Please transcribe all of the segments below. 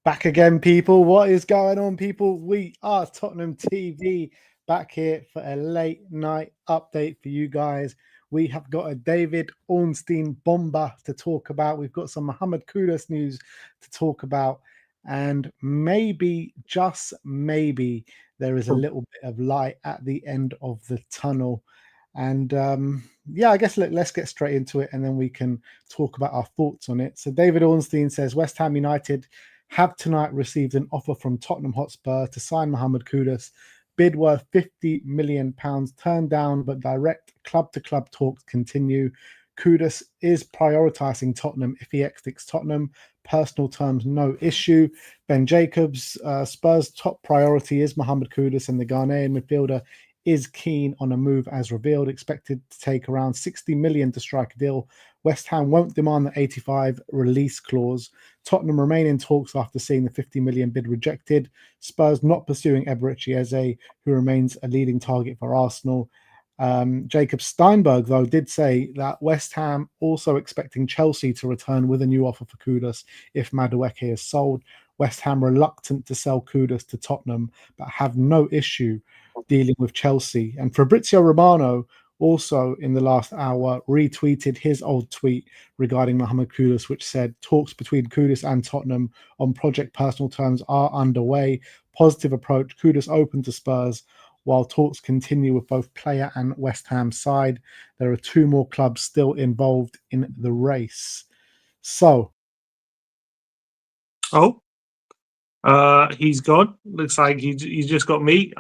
Back again, people. What is going on, people? We are Tottenham TV back here for a late night update for you guys. We have got a David Ornstein bomber to talk about. We've got some Mohammed Kudus news to talk about. And maybe, just maybe, there is a little bit of light at the end of the tunnel. And yeah, I guess let's get straight into it and then we can talk about our thoughts on it. So David Ornstein says West Ham United have tonight received an offer from Tottenham Hotspur to sign Mohammed Kudus. Bid worth £50 million turned down, but direct club-to-club talks continue. Kudus is prioritising Tottenham if he exits Tottenham. Personal terms, no issue. Ben Jacobs, Spurs' top priority is Mohammed Kudus, and the Ghanaian midfielder is keen on a move as revealed, expected to take around 60 million to strike a deal. West Ham won't demand the 85 release clause. Tottenham remain in talks after seeing the 50 million bid rejected. Spurs not pursuing Eberechi Eze, who remains a leading target for Arsenal. Jacob Steinberg, though, did say that West Ham also expecting Chelsea to return with a new offer for Kudus if Madueke is sold. West Ham reluctant to sell Kudus to Tottenham, but have no issue dealing with Chelsea. And Fabrizio Romano also in the last hour retweeted his old tweet regarding Mohammed Kudus, which said talks between Kudus and Tottenham on project personal terms are underway. Positive approach. Kudus open to Spurs while talks continue with both player and West Ham side. There are two more clubs still involved in the race. So. He's gone. Looks like you just got me.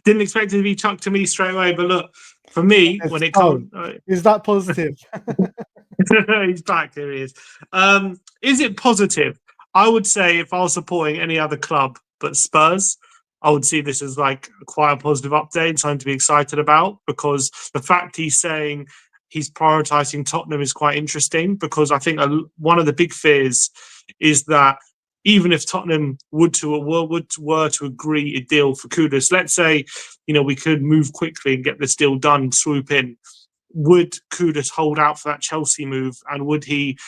Didn't expect it to be chucked to me straight away, but look, for me, when it comes, is that positive? He's back. There he is. Is it positive? I would say if I was supporting any other club but Spurs, I would see this as like quite a positive update, something to be excited about, because the fact he's saying he's prioritising Tottenham is quite interesting, because I think one of the big fears is that even if Tottenham were to agree a deal for Kudus, let's say, we could move quickly and get this deal done, swoop in, would Kudus hold out for that Chelsea move, and would he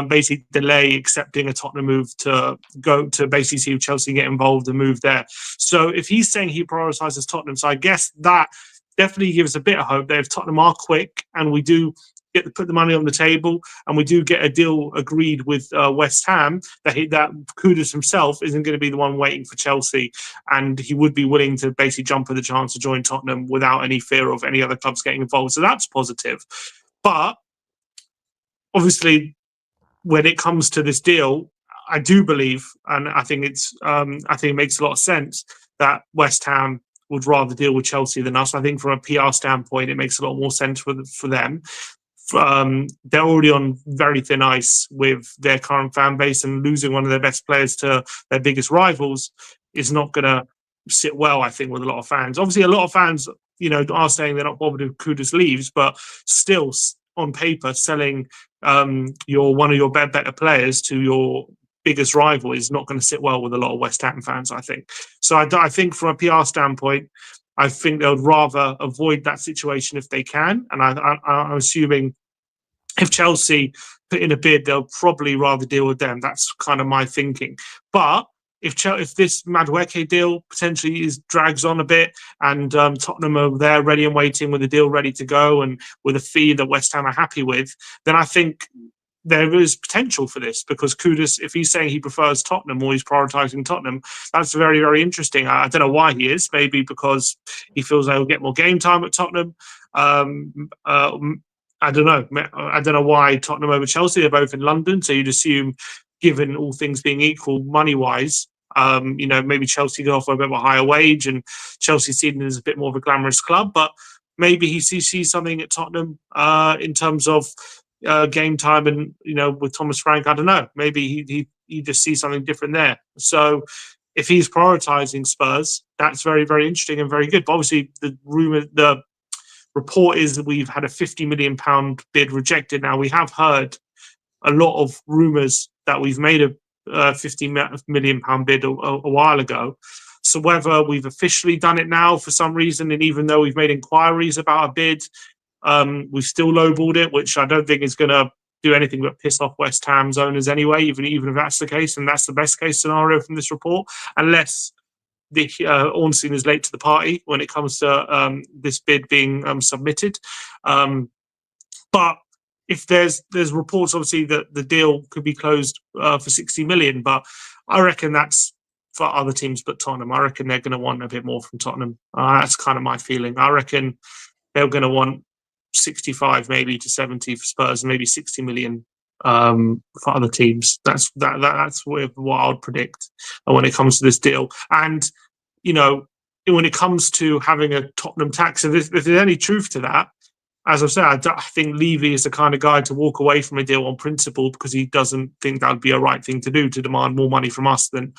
basically delay accepting a Tottenham move to go to basically see if Chelsea get involved and move there? So if he's saying he prioritises Tottenham, so I guess that definitely gives a bit of hope that if Tottenham are quick and we do get to put the money on the table and we do get a deal agreed with West Ham, that Kudus himself isn't going to be the one waiting for Chelsea, and he would be willing to basically jump at the chance to join Tottenham without any fear of any other clubs getting involved. So that's positive. But obviously, when it comes to this deal, I do believe, and I think it makes a lot of sense that West Ham would rather deal with Chelsea than us. I think from a PR standpoint, it makes a lot more sense for them. They're already on very thin ice with their current fan base, and losing one of their best players to their biggest rivals is not going to sit well, I think, with a lot of fans. Obviously, a lot of fans, are saying they're not bothered if Kudus leaves, but still, on paper, selling one of your better players to your biggest rival is not going to sit well with a lot of West Ham fans, I think. So I think from a PR standpoint, I think they would rather avoid that situation if they can. And I'm assuming if Chelsea put in a bid, they'll probably rather deal with them. That's kind of my thinking. But if this Madueke deal potentially drags on a bit, and Tottenham are there ready and waiting with the deal ready to go and with a fee that West Ham are happy with, then I think there is potential for this, because Kudus, if he's saying he prefers Tottenham or he's prioritising Tottenham, that's very, very interesting. I don't know why he is. Maybe because he feels they will get more game time at Tottenham. I don't know. I don't know why Tottenham over Chelsea. They're both in London, so you'd assume, given all things being equal, money-wise, maybe Chelsea could offer a bit of a higher wage, and Chelsea seen as a bit more of a glamorous club. But maybe he sees something at Tottenham in terms of game time, and with Thomas Frank, I don't know. Maybe he just sees something different there. So if he's prioritising Spurs, that's very, very interesting and very good. But obviously, the report is that we've had a £50 million bid rejected. Now, we have heard a lot of rumours that we've made a £50 million bid a while ago. So whether we've officially done it now for some reason, and even though we've made inquiries about a bid, we've still lowballed it, which I don't think is going to do anything but piss off West Ham's owners anyway, even if that's the case, and that's the best case scenario from this report, unless the Ornstein is late to the party when it comes to this bid being submitted. But if there's reports, obviously, that the deal could be closed for 60 million, but I reckon that's for other teams but Tottenham. I reckon they're going to want a bit more from Tottenham. That's kind of my feeling. I reckon they're going to want 65 maybe to 70 for Spurs, and maybe 60 million for other teams. That's what I would predict when it comes to this deal. And when it comes to having a Tottenham tax, if there's any truth to that, as I've said, I think Levy is the kind of guy to walk away from a deal on principle, because he doesn't think that would be a right thing to do, to demand more money from us than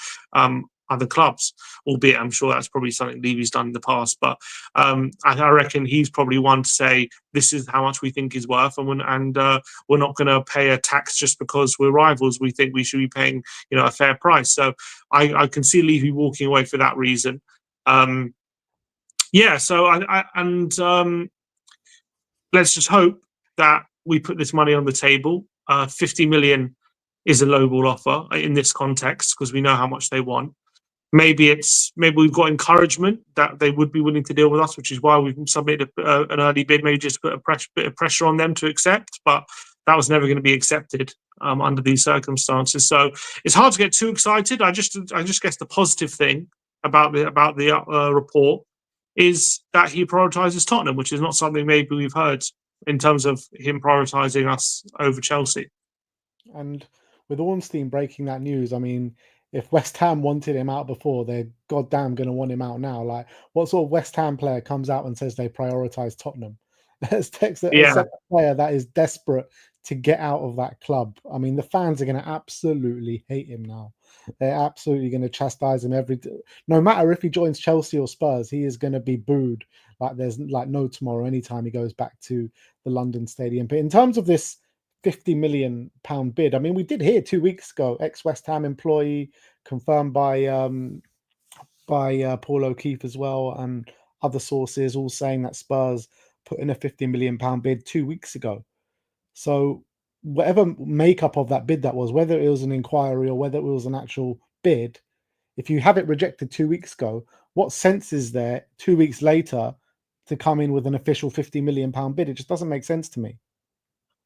other clubs, albeit I'm sure that's probably something Levy's done in the past. But I reckon he's probably one to say, this is how much we think he's worth, and we're not going to pay a tax just because we're rivals. We think we should be paying a fair price. So I can see Levy walking away for that reason. Let's just hope that we put this money on the table. 50 million is a lowball offer in this context, because we know how much they want. Maybe we've got encouragement that they would be willing to deal with us, which is why we've submitted an early bid, maybe just put a bit of pressure on them to accept. But that was never going to be accepted under these circumstances. So it's hard to get too excited. I just guess the positive thing about the report is that he prioritises Tottenham, which is not something maybe we've heard in terms of him prioritising us over Chelsea. And with Ornstein breaking that news, I mean, if West Ham wanted him out before, they're goddamn going to want him out now. Like, what sort of West Ham player comes out and says they prioritise Tottenham? Let's text a player that is desperate to get out of that club. I mean, the fans are going to absolutely hate him now. They're absolutely going to chastise him no matter if he joins Chelsea or Spurs, he is going to be booed like there's like no tomorrow anytime he goes back to the London Stadium. But in terms of this £50 million bid, I mean, we did hear 2 weeks ago, ex-West Ham employee, confirmed by Paul O'Keefe as well, and other sources all saying that Spurs put in a £50 million bid 2 weeks ago. So whatever makeup of that bid that was, whether it was an inquiry or whether it was an actual bid, if you have it rejected 2 weeks ago, what sense is there 2 weeks later to come in with an official £50 million bid? It just doesn't make sense to me.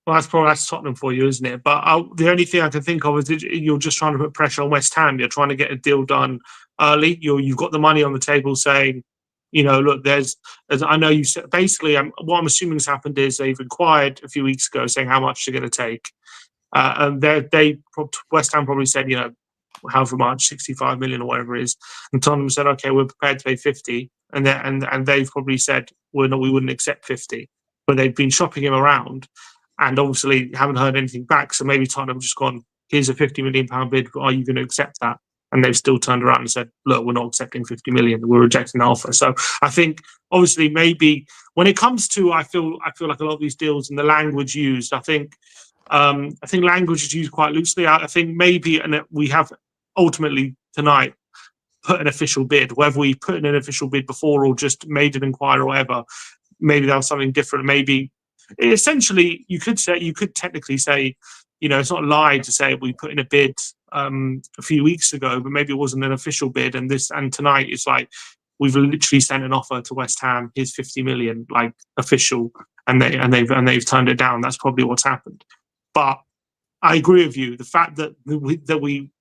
Well, that's Tottenham for you, isn't it? But the only thing I can think of is you're just trying to put pressure on West Ham. You're trying to get a deal done early. You've got the money on the table, saying, look, I know you said, basically, what I'm assuming has happened is they've inquired a few weeks ago saying how much they're going to take. And West Ham probably said, however much, 65 million or whatever it is. And Tottenham said, okay, we're prepared to pay 50. And they've probably said, we wouldn't accept 50. But they've been shopping him around and obviously haven't heard anything back. So maybe Tottenham just gone, here's a £50 million bid. Are you going to accept that? And they've still turned around and said, look, we're not accepting 50 million. We're rejecting the offer. So I think, obviously, maybe when it comes to, I feel like a lot of these deals and the language used, I think language is used quite loosely. I think maybe, and we have ultimately tonight put an official bid, whether we put in an official bid before or just made an inquiry or whatever, maybe that was something different. Maybe essentially you could technically say, it's not a lie to say we put in a bid a few weeks ago, but maybe it wasn't an official bid. And tonight it's like we've literally sent an offer to West Ham. Here's 50 million, like official, and they've turned it down. That's probably what's happened. But I agree with you. The fact that we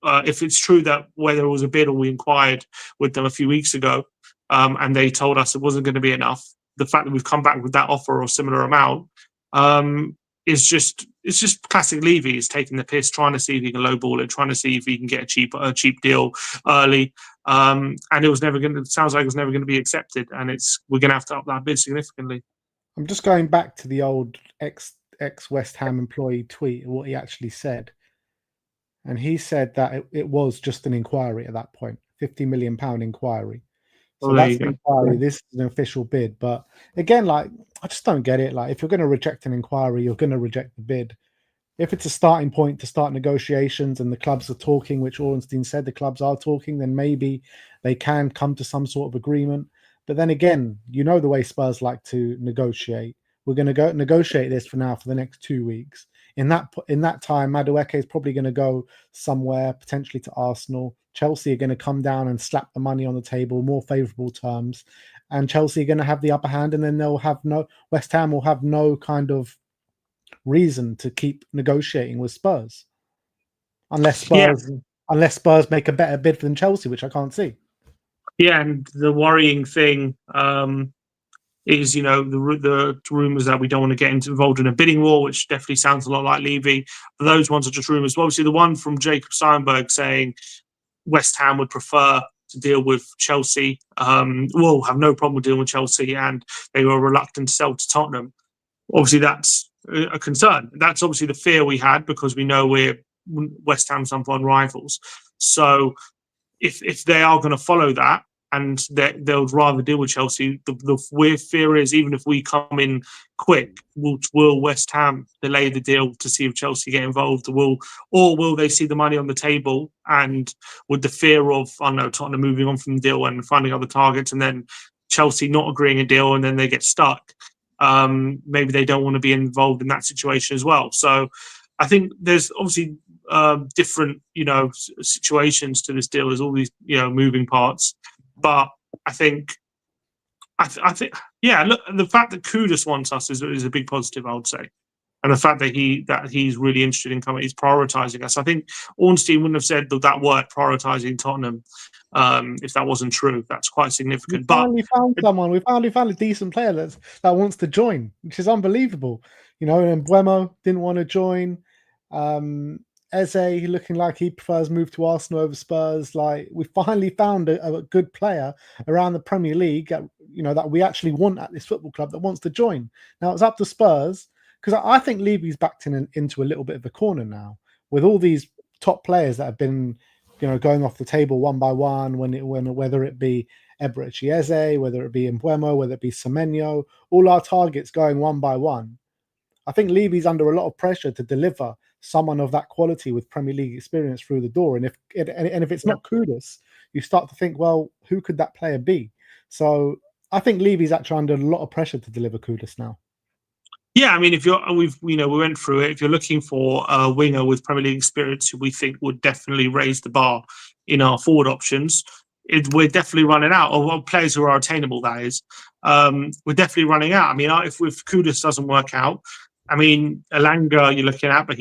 if it's true that whether it was a bid or we inquired with them a few weeks ago, and they told us it wasn't going to be enough, the fact that we've come back with that offer or similar amount is just classic Levy. Is taking the piss, trying to see if he can lowball it, trying to see if he can get a cheap deal early, and it was never going to. It sounds like it was never going to be accepted, and we're going to have to up that bid significantly. I'm just going back to the old ex West Ham employee tweet, what he actually said. And he said that it was just an inquiry at that point, £50 million inquiry. So that's an inquiry. This is an official bid. But again, like, I just don't get it. Like, if you're going to reject an inquiry, you're going to reject the bid. If it's a starting point to start negotiations and the clubs are talking, which Ornstein said the clubs are talking, then maybe they can come to some sort of agreement. But then again, the way Spurs like to negotiate. We're going to go negotiate this for the next 2 weeks. in that time, Madueke is probably going to go somewhere, potentially to Arsenal. Chelsea are going to come down and slap the money on the table, more favourable terms, and Chelsea are going to have the upper hand, and then West Ham will have no kind of reason to keep negotiating with Spurs, unless Yeah, Spurs make a better bid than Chelsea, which I can't see. yeah, and the worrying thing is, the rumours that we don't want to get involved in a bidding war, which definitely sounds a lot like Levy. But those ones are just rumours. But obviously, the one from Jacob Steinberg saying West Ham would prefer to deal with Chelsea, will have no problem with dealing with Chelsea, and they were reluctant to sell to Tottenham. Obviously, that's a concern. That's obviously the fear we had, because we know we're West Ham's number one rivals. So if they are going to follow that, and they'll rather deal with Chelsea, the weird fear is, even if we come in quick, will West Ham delay the deal to see if Chelsea get involved? Or will they see the money on the table, and with the fear of, I don't know, Tottenham moving on from the deal and finding other targets, and then Chelsea not agreeing a deal, and then they get stuck? Maybe they don't want to be involved in that situation as well. So I think there's obviously different, situations to this deal. There's all these, moving parts. But I think, yeah. Look, the fact that Kudus wants us is a big positive, I would say, and the fact that he's really interested in coming, he's prioritising us. I think Ornstein wouldn't have said that word, prioritising Tottenham, if that wasn't true. That's quite significant. We finally found someone. We finally found a decent player that wants to join, which is unbelievable. And Buemo didn't want to join. Eze looking like he prefers move to Arsenal over Spurs. Like, we finally found a good player around the Premier League, that we actually want at this football club, that wants to join. Now it's up to Spurs, because I think Levy's backed into a little bit of a corner now with all these top players that have been, going off the table one by one. Whether it be Eberechi Eze, whether it be Mbuemo, whether it be Semenyo, all our targets going one by one. I think Levy's under a lot of pressure to deliver someone of that quality with Premier League experience through the door. And if it's not Kudus, you start to think, well, who could that player be? So I think Levy's actually under a lot of pressure to deliver Kudus now. Yeah, I mean, we went through it. If you're looking for a winger with Premier League experience who we think would definitely raise the bar in our forward options, we're definitely running out. Or players who are attainable, that is. We're definitely running out. I mean, if Kudus doesn't work out, I mean, Elanga you're looking at, but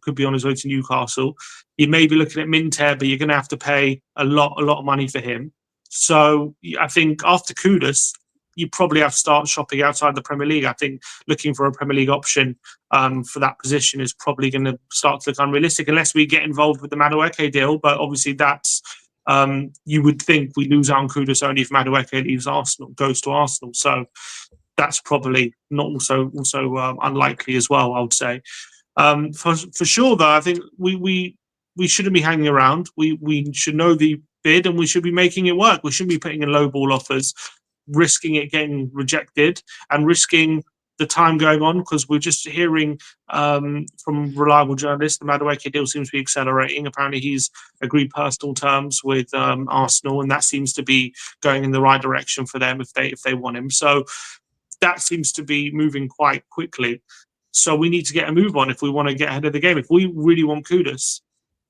could be on his way to Newcastle. You may be looking at Minter, but you're going to have to pay a lot of money for him. So I think after Kudus, you probably have to start shopping outside the Premier League. I think looking for a Premier League option for that position is probably going to start to look unrealistic, unless we get involved with the Madueke deal. But obviously that's, you would think we lose out on Kudus only if Madueke goes to Arsenal. So that's probably not also unlikely as well, I would say. For sure, though, I think we shouldn't be hanging around. We should know the bid, and we should be making it work. We shouldn't be putting in low ball offers, risking it getting rejected, and risking the time going on, because we're just hearing from reliable journalists the Madueke deal seems to be accelerating. Apparently he's agreed personal terms with Arsenal, and that seems to be going in the right direction for them if they want him. So that seems to be moving quite quickly. So we need to get a move on if we want to get ahead of the game. If we really want Kudus,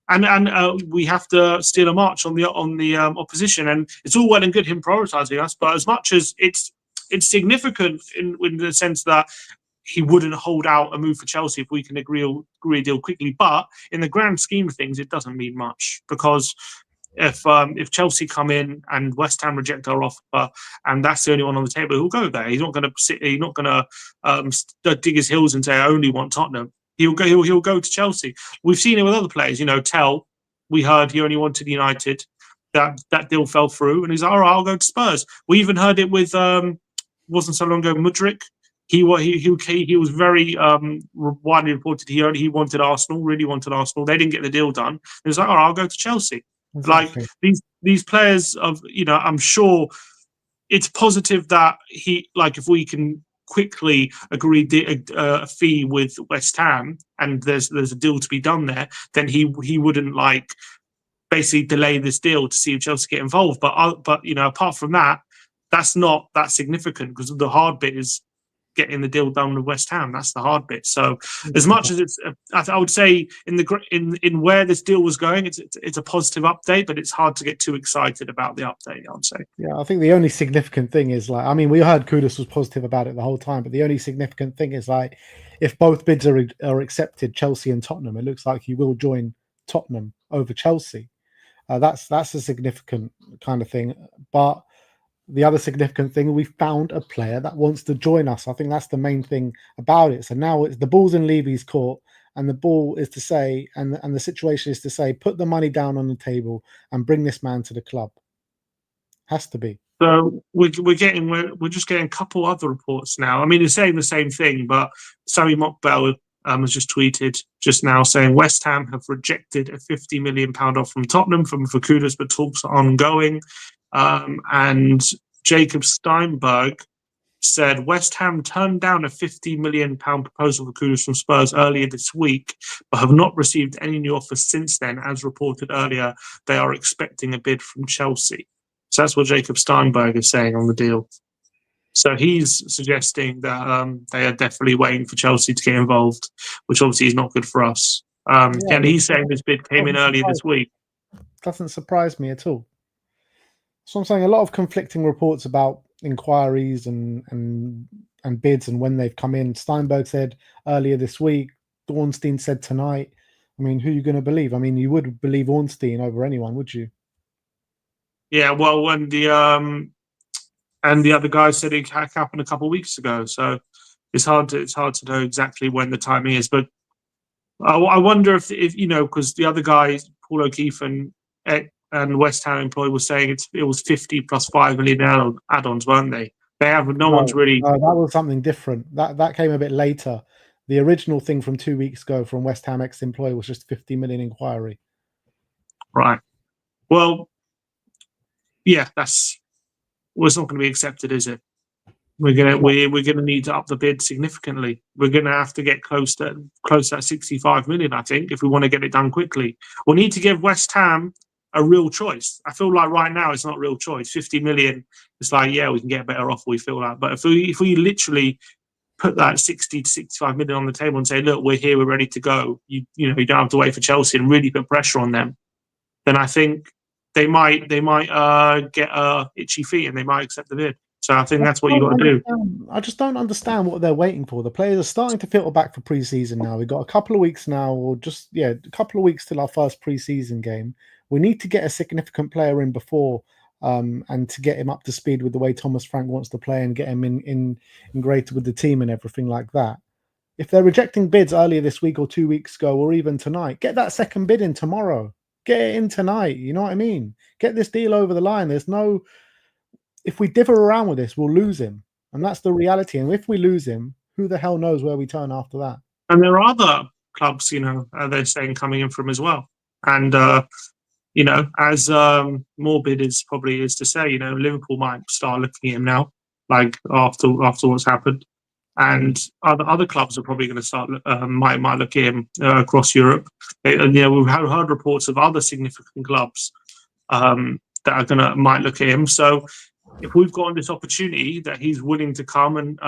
and we have to steal a march on the opposition. And it's all well and good him prioritising us, but as much as it's significant in the sense that he wouldn't hold out a move for Chelsea if we can agree a deal quickly. But in the grand scheme of things, it doesn't mean much, because if Chelsea come in and West Ham reject our offer, and that's the only one on the table, he'll go there. He's not going to sit. He's not going to dig his heels and say, "I only want Tottenham." He'll go to Chelsea. We've seen it with other players. Tell, we heard he only wanted United. That deal fell through, and he's like, "All right, I'll go to Spurs." We even heard it with wasn't so long ago Mudryk. He was very widely reported. He wanted Arsenal, really wanted Arsenal. They didn't get the deal done. He was like, "All right, I'll go to Chelsea." Exactly. Like these players I'm sure it's positive that if we can quickly agree a fee with West Ham and there's a deal to be done there, then he wouldn't basically delay this deal to see if Chelsea get involved. But apart from that, that's not that significant, because the hard bit is getting the deal done with West Ham. That's the hard bit. So as much as it's, I would say in where this deal was going, it's a positive update, but it's hard to get too excited about the update, I would say. Yeah, I think the only significant thing is like, I mean, we heard Kudus was positive about it the whole time, but the only significant thing is like, if both bids are accepted, Chelsea and Tottenham, it looks like he will join Tottenham over Chelsea. That's a significant kind of thing. But the other significant thing, we found a player that wants to join us. I think that's the main thing about it. So now it's the ball's in Levy's court, and the ball is to say, and the situation is to say, put the money down on the table and bring this man to the club. Has to be. So we're just getting a couple other reports now. I mean, it's saying the same thing, but Sammy Mockbell has just tweeted just now saying West Ham have rejected a £50 million offer from Tottenham for Kudus, but talks are ongoing. And Jacob Steinberg said West Ham turned down a £50 million proposal for Kudus from Spurs earlier this week, but have not received any new offers since then. As reported earlier, they are expecting a bid from Chelsea. So that's what Jacob Steinberg is saying on the deal. So he's suggesting that they are definitely waiting for Chelsea to get involved, which obviously is not good for us. And he's saying this bid came in earlier this week. Doesn't surprise me at all. So I'm saying a lot of conflicting reports about inquiries and bids and when they've come in. Steinberg said earlier this week. Ornstein said tonight. I mean, who are you going to believe? I mean, you would believe Ornstein over anyone, would you? Yeah, well, when the other guy said it happened a couple of weeks ago, so it's hard to know exactly when the timing is. But I wonder if you know, because the other guy, Paul O'Keefe and West Ham employee was saying it was 50 plus 5 million add-ons, weren't they? They have one's really. No, that was something different. That came a bit later. The original thing from 2 weeks ago from West Ham ex-employee was just 50 million inquiry. Right. Well, yeah, it's not going to be accepted, is it? We're gonna need to up the bid significantly. We're gonna have to get close to that 65 million, I think, if we want to get it done quickly. We'll need to give West Ham a real choice. I feel like right now it's not a real choice. 50 million, it's like, yeah, we can get a better offer, we feel like. But if we literally put that 60 to 65 million on the table and say, look, we're here, we're ready to go. You don't have to wait for Chelsea, and really put pressure on them, then I think they might get itchy feet and they might accept the bid. So I think that's what you got to do. I just don't understand what they're waiting for. The players are starting to filter back for pre-season now. We've got a couple of weeks now, or a couple of weeks till our first pre-season game. We need to get a significant player in before, and to get him up to speed with the way Thomas Frank wants to play and get him integrated with the team and everything like that. If they're rejecting bids earlier this week or 2 weeks ago or even tonight, get that second bid in tomorrow. Get it in tonight. You know what I mean? Get this deal over the line. If we differ around with this, we'll lose him. And that's the reality. And if we lose him, who the hell knows where we turn after that? And there are other clubs, they're saying coming in from as well. And, as more bidders probably is to say, Liverpool might start looking at him now, like after what's happened. And other clubs are probably going to start might look at him across Europe. And we've heard reports of other significant clubs that might look at him. So if we've gotten this opportunity that he's willing to come and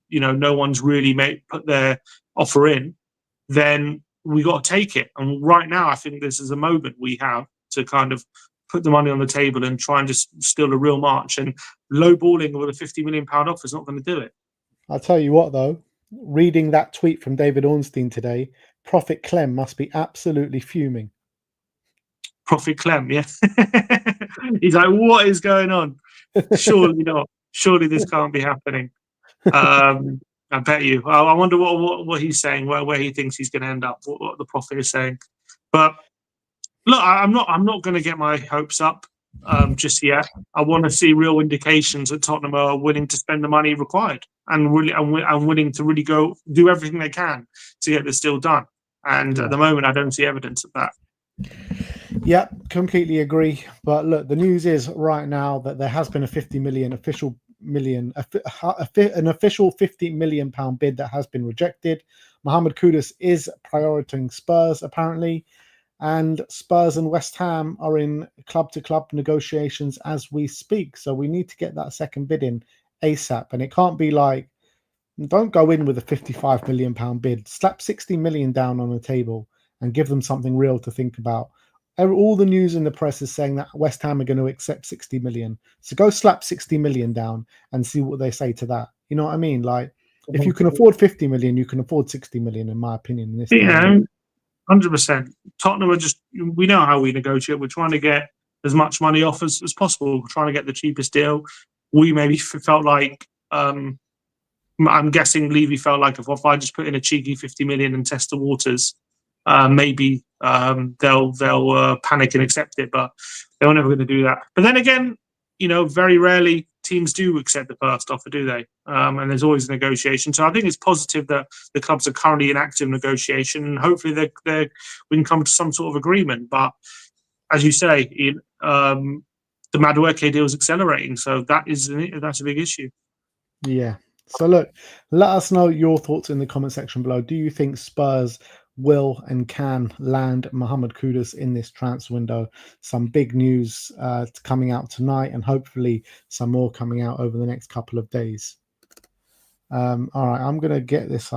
no one's really put their offer in, then we got to take it. And right now, I think this is a moment we have to kind of put the money on the table and try and just steal a real march. And lowballing with a £50 million offer is not going to do it. I'll tell you what, though, reading that tweet from David Ornstein today, Prophet Clem must be absolutely fuming. Prophet Clem, yeah. He's like, what is going on? Surely not. Surely this can't be happening. I bet you. I wonder what he's saying, where he thinks he's going to end up, what the Prophet is saying. But look, I'm not going to get my hopes up just yet. I want to see real indications that Tottenham are willing to spend the money required and willing to really go do everything they can to get this deal done. And at the moment, I don't see evidence of that. Yeah, completely agree. But look, the news is right now that there has been a an official £50 million bid that has been rejected. Mohammed Kudus is prioritizing Spurs apparently, and Spurs and West Ham are in club-to-club negotiations as we speak. So we need to get that second bid in ASAP, and it can't be like Don't go in with a £55 million bid. Slap 60 million down on the table and give them something real to think about. All the news in the press is saying that West Ham are going to accept 60 million. So go slap 60 million down and see what they say to that. You know what I mean? Like, if you can afford 50 million, you can afford 60 million, in my opinion. In this Yeah, 100%. Tottenham are just, we know how we negotiate. We're trying to get as much money off as possible. We're trying to get the cheapest deal. We maybe felt like, I'm guessing Levy felt like if I just put in a cheeky 50 million and test the waters, maybe they'll panic and accept it, but they were never going to do that. But then again, very rarely teams do accept the first offer, do they? And there's always a negotiation. So I think it's positive that the clubs are currently in active negotiation, and hopefully we can come to some sort of agreement. But as you say, the Madueke deal is accelerating, so that's a big issue. Yeah. So look, let us know your thoughts in the comment section below. Do you think Spurs will and can land Mohammed Kudus in this transfer window? Some big news coming out tonight, and hopefully some more coming out over the next couple of days. All right, I'm going to get this